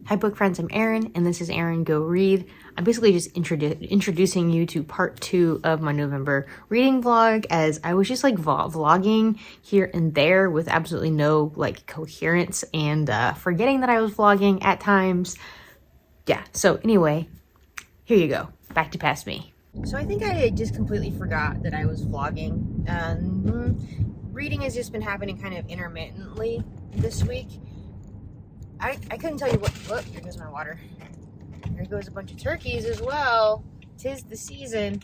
Hi book friends, I'm Erin, and this is Erin Go Read. I'm basically just introducing you to part 2 of my November reading vlog, as I was just like vlogging here and there with absolutely no like coherence and forgetting that I was vlogging at times. Yeah, so anyway, here you go. Back to past me. So I think I just completely forgot that I was vlogging. Reading has just been happening kind of intermittently this week. I couldn't tell you what. Look, here goes my water. There goes a bunch of turkeys as well. 'Tis the season.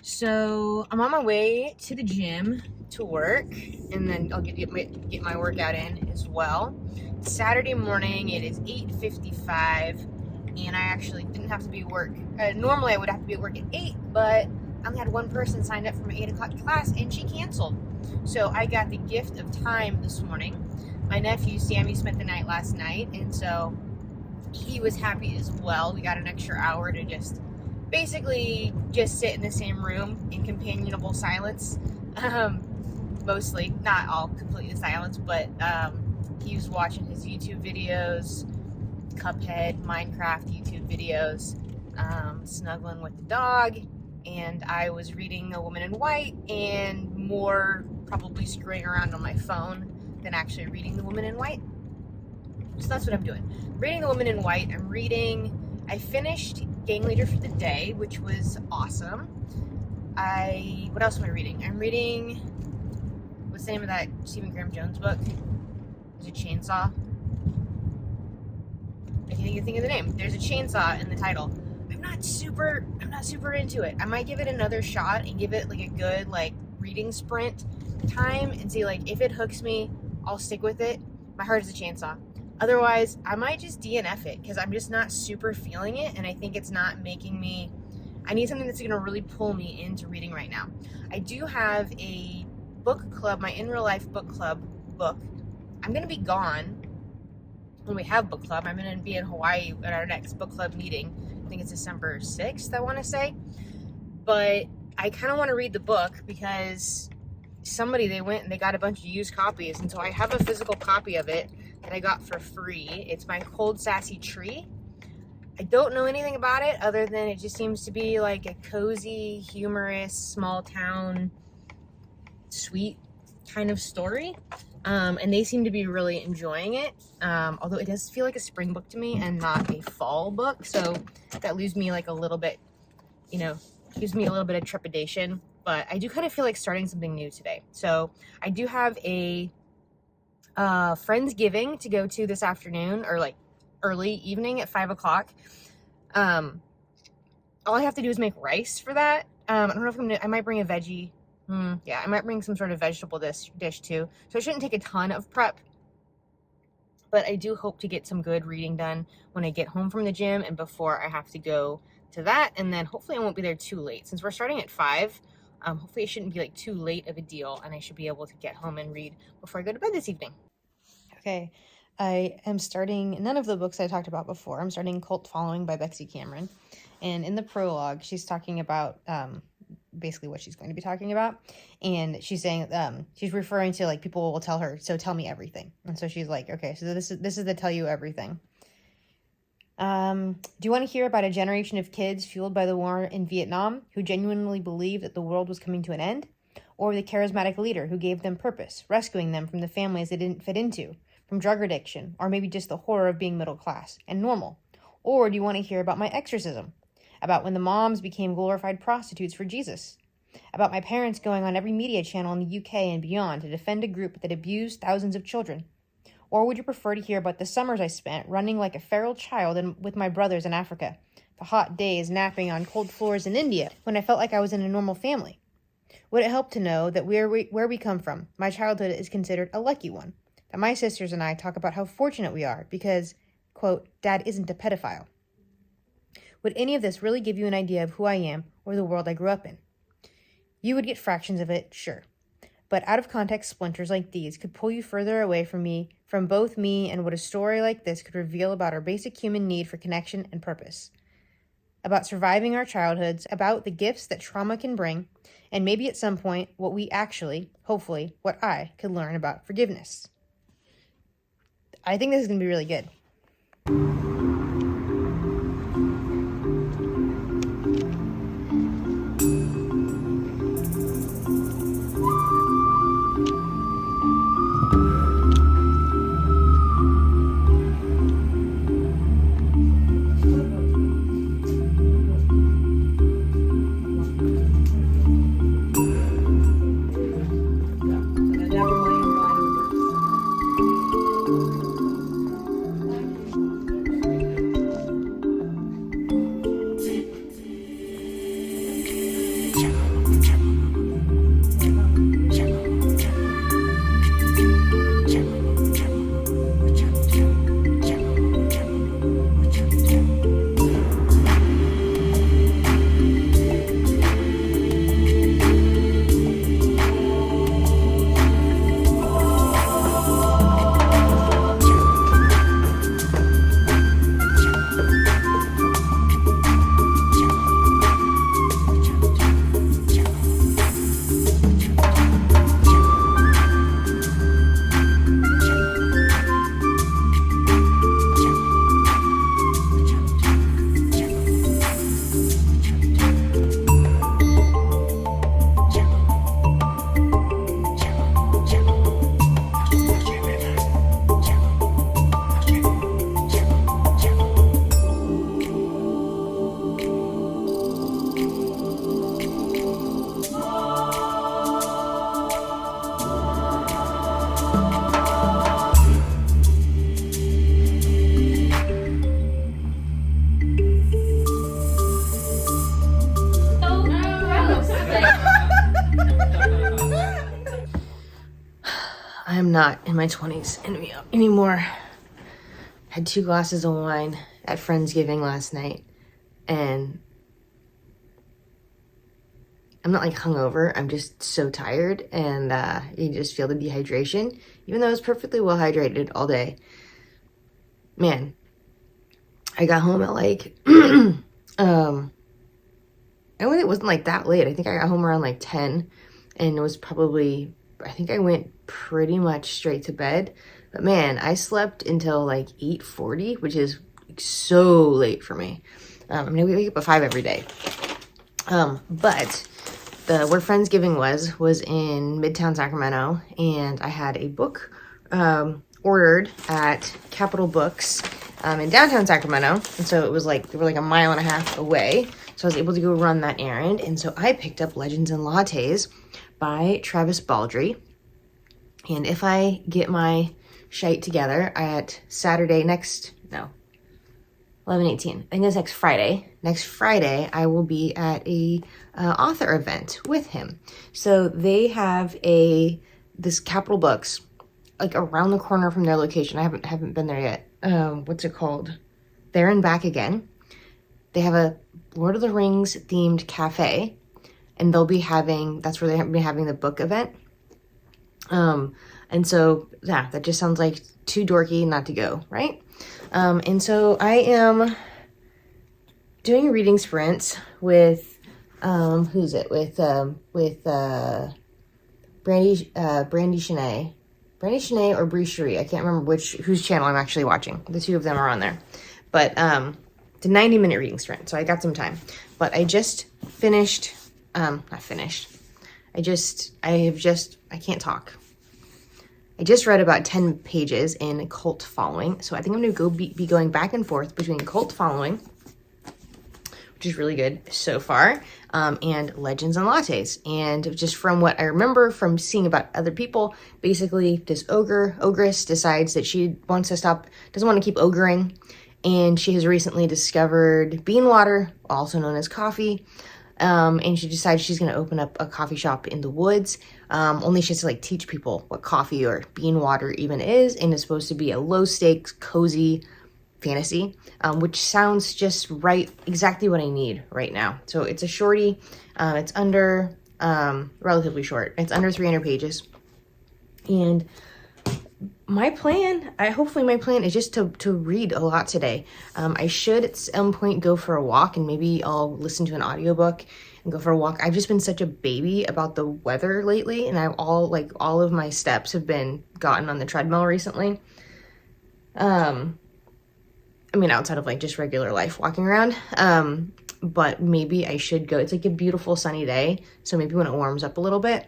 So I'm on my way to the gym to work, and then I'll get my workout in as well. Saturday morning, it is 8:55, and I actually didn't have to be at work. Normally I would have to be at work at 8, but I only had one person signed up for my 8 o'clock class, and she canceled. So I got the gift of time this morning. My nephew, Sammy, spent the night last night, and so he was happy as well. We got an extra hour to just basically just sit in the same room in companionable silence. Mostly, not all completely silence, but he was watching his YouTube videos, Cuphead, Minecraft YouTube videos, snuggling with the dog, and I was reading A Woman in White and more probably screwing around on my phone than actually reading The Woman in White. So that's what I'm doing. Reading The Woman in White. I finished Gang Leader for the Day, which was awesome. What else am I reading? I'm reading, what's the name of that Stephen Graham Jones book? There's a chainsaw. I can't even think of the name. There's a chainsaw in the title. I'm not super into it. I might give it another shot and give it like a good like reading sprint time and see like if it hooks me, I'll stick with it. My heart is a chainsaw. Otherwise, I might just DNF it because I'm just not super feeling it, and I think it's not making me. I need something that's going to really pull me into reading right now. I do have a book club, my In Real Life book club book. I'm going to be gone when we have book club. I'm going to be in Hawaii at our next book club meeting. I think it's December 6th, I want to say. But I kind of want to read the book because they went and they got a bunch of used copies, and so I have a physical copy of it that I got for free. It's by Cold Sassy Tree. I don't know anything about it other than it just seems to be like a cozy, humorous, small town, sweet kind of story. And they seem to be really enjoying it. Although it does feel like a spring book to me and not a fall book. So that leaves me like a little bit, gives me a little bit of trepidation. But I do kind of feel like starting something new today. So I do have a Friendsgiving to go to this afternoon, or like early evening at 5 o'clock. All I have to do is make rice for that. I don't know if I might bring a veggie. Yeah, I might bring some sort of vegetable dish too. So I shouldn't take a ton of prep. But I do hope to get some good reading done when I get home from the gym and before I have to go to that. And then hopefully I won't be there too late. Since we're starting at 5, hopefully it shouldn't be like too late of a deal, and I should be able to get home and read before I go to bed this evening. Okay, I am starting none of the books I talked about before. I'm starting Cult Following by Bexy Cameron. And in the prologue, she's talking about basically what she's going to be talking about. And she's saying, she's referring to like people will tell her, so tell me everything. And so she's like, okay, so this is the tell you everything. Do you want to hear about a generation of kids fueled by the war in Vietnam who genuinely believed that the world was coming to an end? Or the charismatic leader who gave them purpose, rescuing them from the families they didn't fit into, from drug addiction, or maybe just the horror of being middle class and normal? Or do you want to hear about my exorcism? About when the moms became glorified prostitutes for Jesus? About my parents going on every media channel in the UK and beyond to defend a group that abused thousands of children? Or would you prefer to hear about the summers I spent running like a feral child with my brothers in Africa, the hot days napping on cold floors in India when I felt like I was in a normal family? Would it help to know that where we come from, my childhood is considered a lucky one? That my sisters and I talk about how fortunate we are because, quote, Dad isn't a pedophile? Would any of this really give you an idea of who I am or the world I grew up in? You would get fractions of it, sure. But out of context splinters like these could pull you further away from both me and what a story like this could reveal about our basic human need for connection and purpose. About surviving our childhoods, about the gifts that trauma can bring, and maybe at some point, what I could learn about forgiveness. I think this is going to be really good. not in my 20s anymore. Had 2 glasses of wine at Friendsgiving last night, and I'm not like hungover, I'm just so tired, and you just feel the dehydration, even though I was perfectly well hydrated all day. Man, I got home at like, it wasn't like that late. I think I got home around like 10, and it was probably, I think I went pretty much straight to bed. But man, I slept until like 8:40, which is so late for me. I mean, we wake up at 5 every day. But where Friendsgiving was in Midtown Sacramento, and I had a book ordered at Capitol Books in downtown Sacramento, and so it was like, they were like a mile and a half away, so I was able to go run that errand. And so I picked up Legends and Lattes by Baldree, and if I get my shite together at Saturday 11/18, I think that's next Friday I will be at a author event with him. So they have this Capitol Books like around the corner from their location. I haven't been there yet. What's it called? There and Back Again. They have a Lord of the Rings themed cafe, and that's where they'll be having the book event. And so, yeah, that just sounds like too dorky not to go, right? And so I am doing reading sprints with, who's it? With Brandy Shanae. Brandy Shanae or Bree Cherie. I can't remember whose channel I'm actually watching. The 2 of them are on there. But, it's a 90-minute reading sprint, so I got some time. But I just finished, not finished. I can't talk. I just read about 10 pages in Cult Following. So I think I'm going to be going back and forth between Cult Following, which is really good so far, and Legends and Lattes. And just from what I remember from seeing about other people, basically this ogress decides that she wants to stop, doesn't want to keep ogring. And she has recently discovered bean water, also known as coffee. And she decides she's going to open up a coffee shop in the woods. Only she has to like teach people what coffee or bean water even is, and it's supposed to be a low stakes, cozy fantasy, which sounds just exactly what I need right now. So it's a shorty. It's under, relatively short. It's under 300 pages. And hopefully my plan is just to read a lot today. I should at some point go for a walk, and maybe I'll listen to an audiobook and go for a walk. I've just been such a baby about the weather lately, and all of my steps have been gotten on the treadmill recently. I mean, outside of like just regular life walking around. But maybe I should go. It's like a beautiful sunny day, so maybe when it warms up a little bit.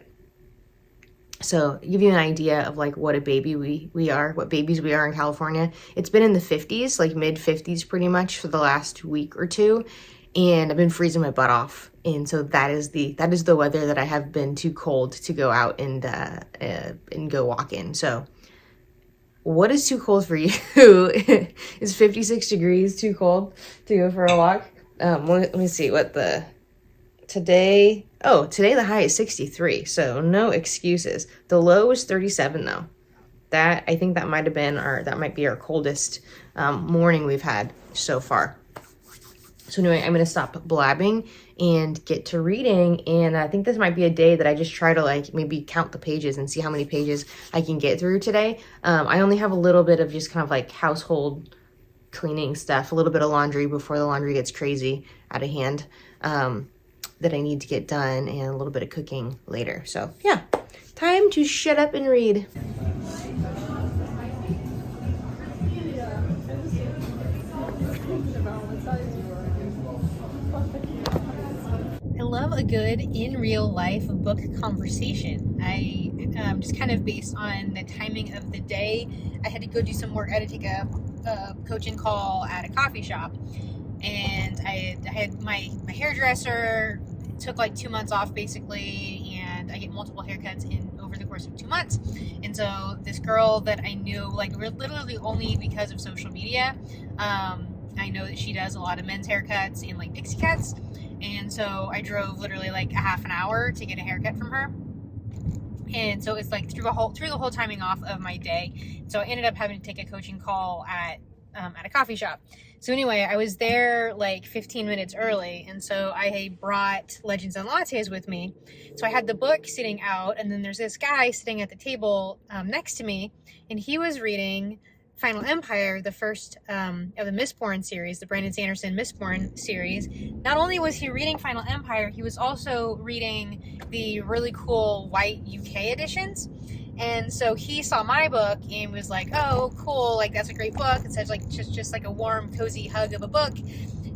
So give you an idea of like what a baby we are, what babies we are in California. It's been in the 50s, like mid 50s pretty much for the last week or 2. And I've been freezing my butt off. And so that is the weather that I have been too cold to go out and go walk in. So what is too cold for you? Is 56 degrees too cold to go for a walk? Let me see what today the high is 63, so no excuses. The low is 37 though. I think that might be our coldest morning we've had so far. So anyway, I'm going to stop blabbing and get to reading, and I think this might be a day that I just try to like maybe count the pages and see how many pages I can get through today. I only have a little bit of just kind of like household cleaning stuff, a little bit of laundry before the laundry gets crazy out of hand. That I need to get done, and a little bit of cooking later. So yeah, time to shut up and read. I love a good in real life book conversation. I just kind of based on the timing of the day, I had to go do some work. I had to take a coaching call at a coffee shop. And I had my hairdresser, took like 2 months off basically, and I get multiple haircuts over the course of 2 months. And so this girl that I knew like literally only because of social media, I know that she does a lot of men's haircuts and like pixie cuts. And so I drove literally like a half an hour to get a haircut from her. And so it's like through the whole timing off of my day. So I ended up having to take a coaching call at a coffee shop. So anyway, I was there like 15 minutes early, and so I brought Legends and Lattes with me. So I had the book sitting out, and then there's this guy sitting at the table next to me, and he was reading Final Empire, the first of the Mistborn series, the Brandon Sanderson Mistborn series. Not only was he reading Final Empire, he was also reading the really cool white UK editions. And so he saw my book and was like, "Oh, cool! Like that's a great book." It says like just like a warm, cozy hug of a book.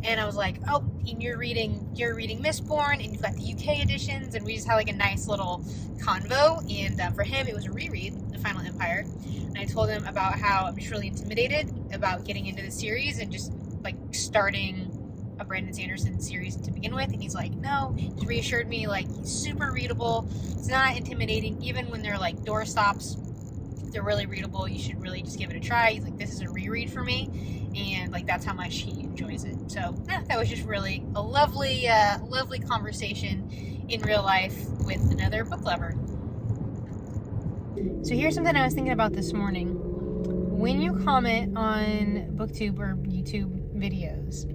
And I was like, "Oh, and you're reading Mistborn, and you've got the UK editions." And we just had like a nice little convo. And for him, it was a reread of Final Empire. And I told him about how I'm just really intimidated about getting into the series and just like starting a Brandon Sanderson series to begin with. And he's like, "No," he reassured me, like, he's super readable. It's not intimidating. Even when they're like doorstops, they're really readable. You should really just give it a try. He's like, "This is a reread for me." And like, that's how much he enjoys it. So that was just really a lovely conversation in real life with another book lover. So here's something I was thinking about this morning. When you comment on BookTube or YouTube videos,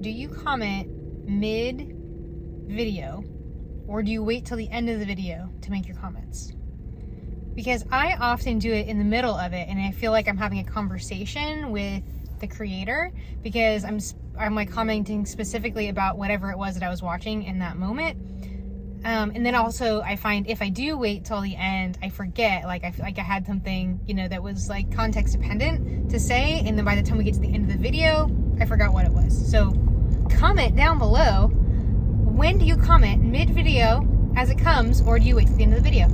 do you comment mid-video, or do you wait till the end of the video to make your comments? Because I often do it in the middle of it, and I feel like I'm having a conversation with the creator, because I'm like commenting specifically about whatever it was that I was watching in that moment. And then also I find if I do wait till the end, I forget, like I had something, that was like context dependent to say, and then by the time we get to the end of the video, I forgot what it was. So comment down below, when do you comment mid-video as it comes, or do you wait to the end of the video?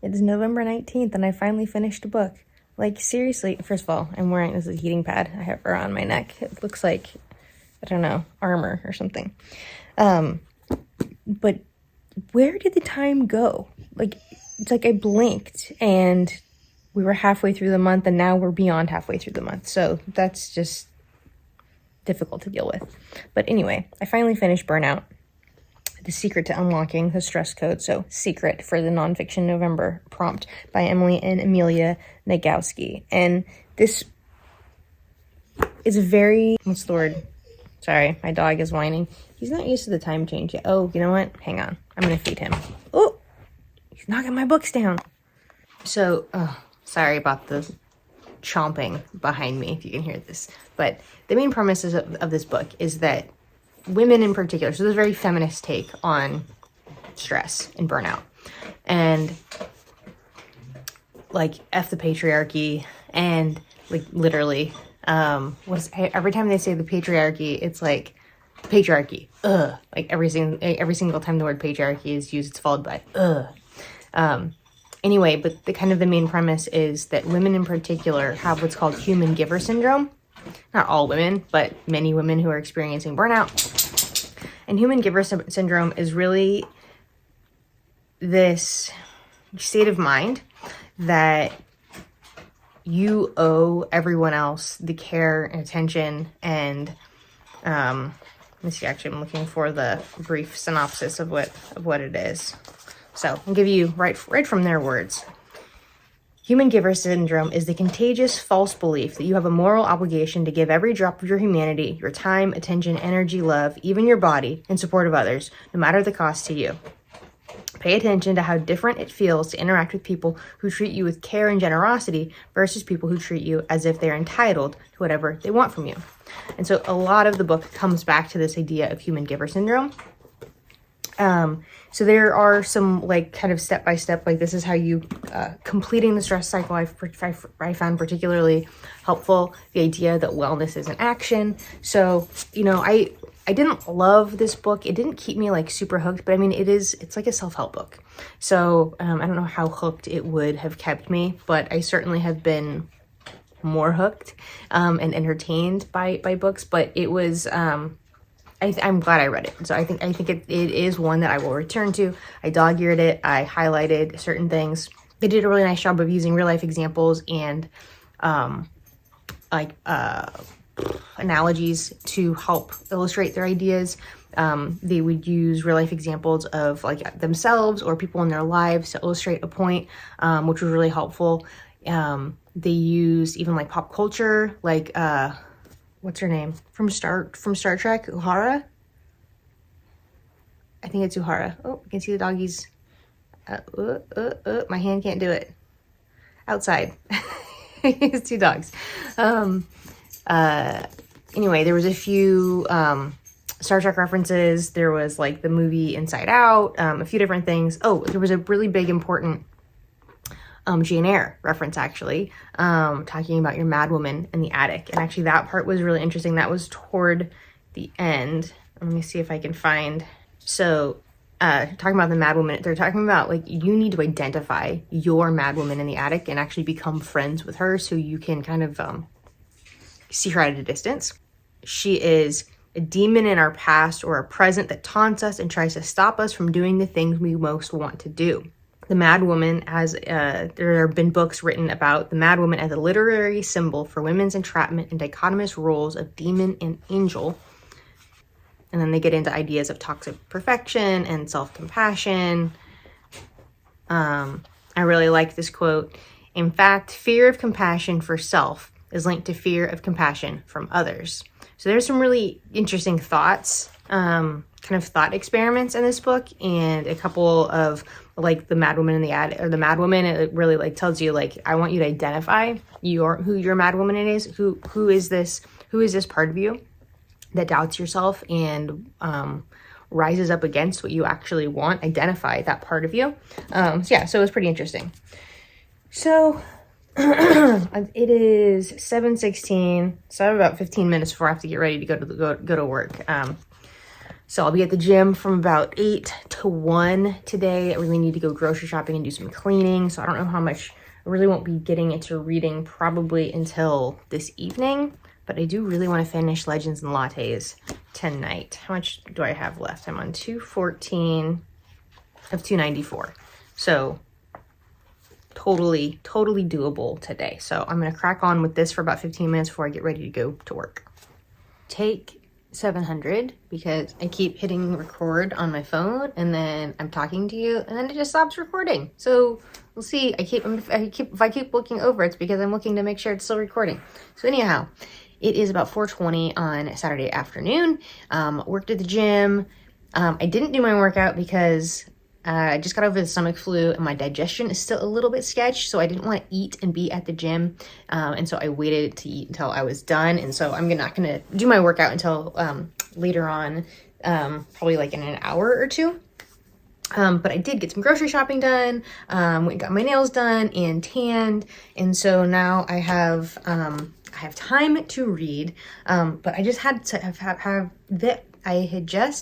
It's November 19th and I finally finished a book. Like, seriously, first of all, I'm wearing, this is a heating pad I have around my neck. It looks like, I don't know, armor or something. But where did the time go? Like, it's like I blinked and we were halfway through the month, and now we're beyond halfway through the month. So that's just difficult to deal with. But anyway, I finally finished Burnout, The Secret to Unlocking the Stress Code. So Secret for the Nonfiction November prompt by Emily and Amelia Nagoski. And this is a very, what's the word? Sorry, my dog is whining. He's not used to the time change yet. Oh, you know what? Hang on. I'm going to feed him. Oh, he's knocking my books down. So, sorry about the chomping behind me, if you can hear this. But the main premise of this book is that women in particular, so there's a very feminist take on stress and burnout. And like, F the patriarchy, and like literally, every time they say the patriarchy, it's like patriarchy, like every single time the word patriarchy is used, it's followed by anyway, but the main premise is that women in particular have what's called human giver syndrome. Not all women, but many women who are experiencing burnout. And human giver syndrome is really this state of mind that you owe everyone else the care and attention and let me see, actually I'm looking for the brief synopsis of what it is. So I'll give you right from their words. Human giver syndrome is the contagious false belief that you have a moral obligation to give every drop of your humanity, your time, attention, energy, love, even your body, in support of others, no matter the cost to you. Pay attention to how different it feels to interact with people who treat you with care and generosity versus people who treat you as if they're entitled to whatever they want from you. And so a lot of the book comes back to this idea of human giver syndrome. So there are some like kind of step-by-step, like this is how you, completing the stress cycle I found particularly helpful. The idea that wellness is an action. So, I didn't love this book. It didn't keep me like super hooked, but I mean, it's like a self-help book. So, I don't know how hooked it would have kept me, but I certainly have been more hooked, and entertained by books, but it was, I'm glad I read it. So I think it is one that I will return to. I dog-eared it. I highlighted certain things. They did a really nice job of using real life examples and analogies to help illustrate their ideas. They would use real life examples of like themselves or people in their lives to illustrate a point, which was really helpful. They used even like pop culture, like what's her name from Star Trek, Uhura. I think it's Uhura. Oh, you can see the doggies. My hand can't do it. Outside. It's two dogs. Anyway, there was a few Star Trek references. There was like the movie Inside Out, a few different things. Oh, there was a really big important Jane Eyre reference, actually, talking about your madwoman in the attic. And actually that part was really interesting. That was toward the end. Let me see if I can find. So talking about the madwoman, they're talking about like you need to identify your madwoman in the attic and actually become friends with her so you can kind of see her at a distance. She is a demon in our past or a present that taunts us and tries to stop us from doing the things we most want to do. The madwoman, as there have been books written about the madwoman as a literary symbol for women's entrapment and dichotomous roles of demon and angel. And then they get into ideas of toxic perfection and self-compassion. I really like this quote. In fact, fear of compassion for self is linked to fear of compassion from others. So there's some really interesting thoughts, kind of thought experiments in this book, and a couple of like the madwoman in the attic, or the madwoman. It really like tells you like, I want you to identify who your madwoman is. Who is this part of you that doubts yourself and rises up against what you actually want. Identify that part of you. So it was pretty interesting. So it is 7:16, so I have about 15 minutes before I have to get ready to go to work. So I'll be at the gym from about 8 to 1 today. I really need to go grocery shopping and do some cleaning, so I don't know how much. I really won't be getting into reading probably until this evening, but I do really want to finish Legends and Lattes tonight. How much do I have left? I'm on 214 of 294. So totally doable today. So I'm going to crack on with this for about 15 minutes before I get ready to go to work. Take 700 because I keep hitting record on my phone and then I'm talking to you and then it just stops recording. So we'll see. If I keep looking over, it's because I'm looking to make sure it's still recording. So anyhow, it is about 4:20 on Saturday afternoon. Worked at the gym. I didn't do my workout because I just got over the stomach flu and my digestion is still a little bit sketched, so I didn't want to eat and be at the gym, and so I waited to eat until I was done, and so I'm not going to do my workout until later on, probably like in an hour or two. But I did get some grocery shopping done, went and got my nails done and tanned, and so now I have time to read, but I just had to have that. I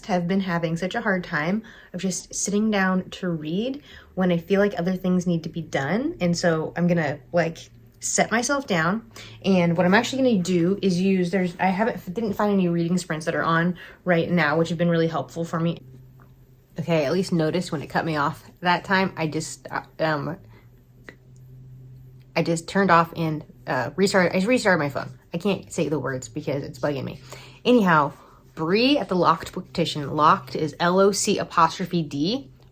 have been having such a hard time of just sitting down to read when I feel like other things need to be done. And so I'm gonna like set myself down, and what I'm actually gonna do is didn't find any reading sprints that are on right now, which have been really helpful for me. Okay, at least notice when it cut me off that time. I just turned off and restarted. I just restarted my phone. I can't say the words because it's bugging me. Anyhow, Bree at the Locked Booktition. Locked is LOC'D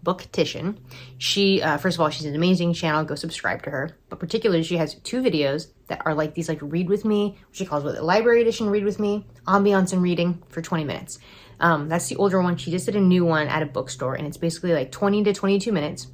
Booktition. She, first of all, she's an amazing channel. Go subscribe to her. But particularly, she has 2 videos that are like these, like read with me. She calls it library edition read with me, ambiance and reading for 20 minutes. That's the older one. She just did a new one at a bookstore, and it's basically like 20 to 22 minutes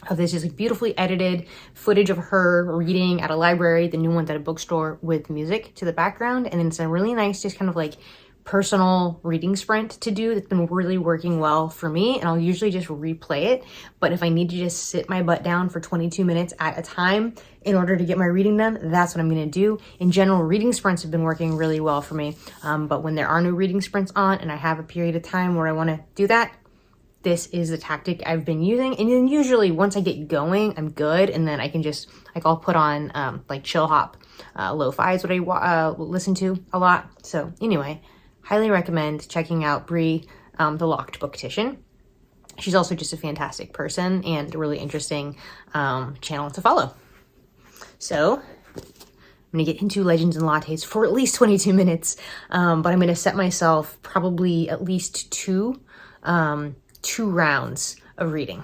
of this just like beautifully edited footage of her reading at a library, the new one's at a bookstore with music to the background. And then it's a really nice, just kind of like personal reading sprint to do that's been really working well for me, and I'll usually just replay it, but if I need to just sit my butt down for 22 minutes at a time in order to get my reading done, that's what I'm going to do. In general, reading sprints have been working really well for me, but when there are no reading sprints on and I have a period of time where I want to do that, this is the tactic I've been using. And then usually once I get going, I'm good, and then I can just like I'll put on like chill hop lo-fi is what I listen to a lot. So anyway, highly recommend checking out Bree, the Locked Booktition. She's also just a fantastic person and a really interesting channel to follow. So I'm gonna get into Legends and Lattes for at least 22 minutes, but I'm gonna set myself probably at least two rounds of reading.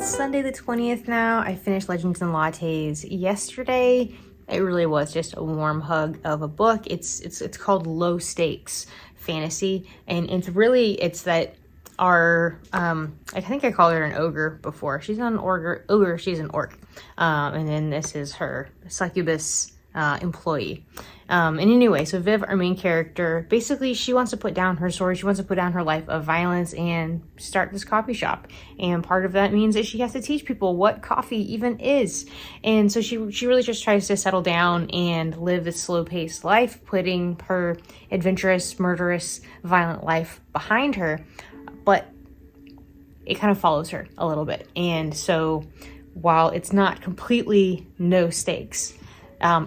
Sunday the 20th now. I finished Legends and Lattes yesterday. It really was just a warm hug of a book. It's called Low Stakes Fantasy, and it's that our I think I called her an ogre before. She's not an ogre, she's an orc. And then this is her succubus employee. And anyway, so Viv, our main character, basically she wants to put down her sword, she wants to put down her life of violence and start this coffee shop. And part of that means that she has to teach people what coffee even is. And so she really just tries to settle down and live this slow-paced life, putting her adventurous, murderous, violent life behind her. But it kind of follows her a little bit. And so while it's not completely no stakes,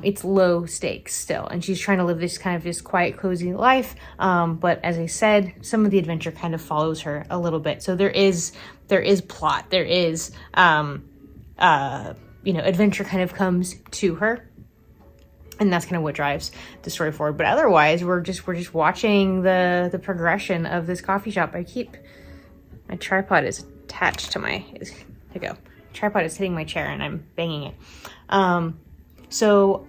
it's low stakes still, and she's trying to live this kind of just quiet, cozy life. But as I said, some of the adventure kind of follows her a little bit. So there is plot, there is, adventure kind of comes to her, and that's kind of what drives the story forward. But otherwise, we're just watching the progression of this coffee shop. My tripod is attached to tripod is hitting my chair, and I'm banging it. So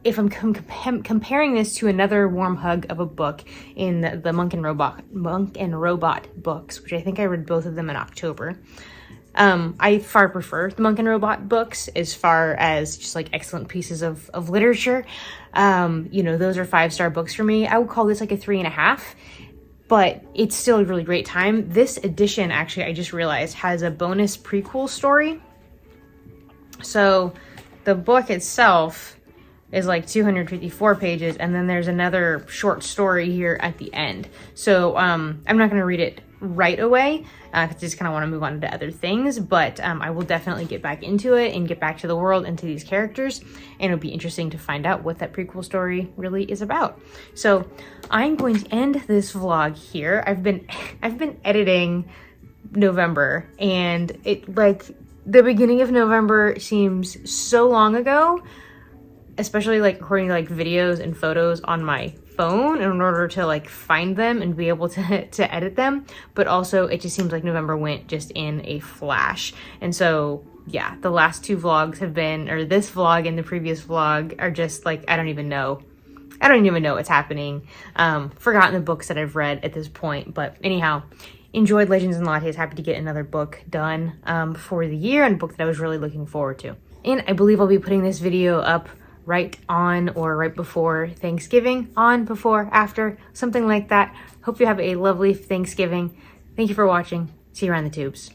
if I'm comparing this to another warm hug of a book in the Monk and Robot books, which I think I read both of them in October, I far prefer the Monk and Robot books as far as just like excellent pieces of literature. Those are 5-star books for me. I would call this like a 3.5, but it's still a really great time. This edition, actually, I just realized, has a bonus prequel story. So the book itself is like 254 pages, and then there's another short story here at the end. So I'm not going to read it right away because I just kind of want to move on to other things, but I will definitely get back into it and get back to the world and to these characters, and it'll be interesting to find out what that prequel story really is about. So I'm going to end this vlog here. I've been editing November, and the beginning of November seems so long ago, especially like recording like videos and photos on my phone in order to like find them and be able to edit them. But also it just seems like November went just in a flash. And so yeah, the last 2 vlogs have been, or this vlog and the previous vlog are just like, I don't even know what's happening. Forgotten the books that I've read at this point. But anyhow, enjoyed Legends and Lattes. Happy to get another book done for the year, and a book that I was really looking forward to. And I believe I'll be putting this video up right on or right before Thanksgiving, on, before, after, something like that. Hope you have a lovely Thanksgiving. Thank you for watching. See you around the tubes.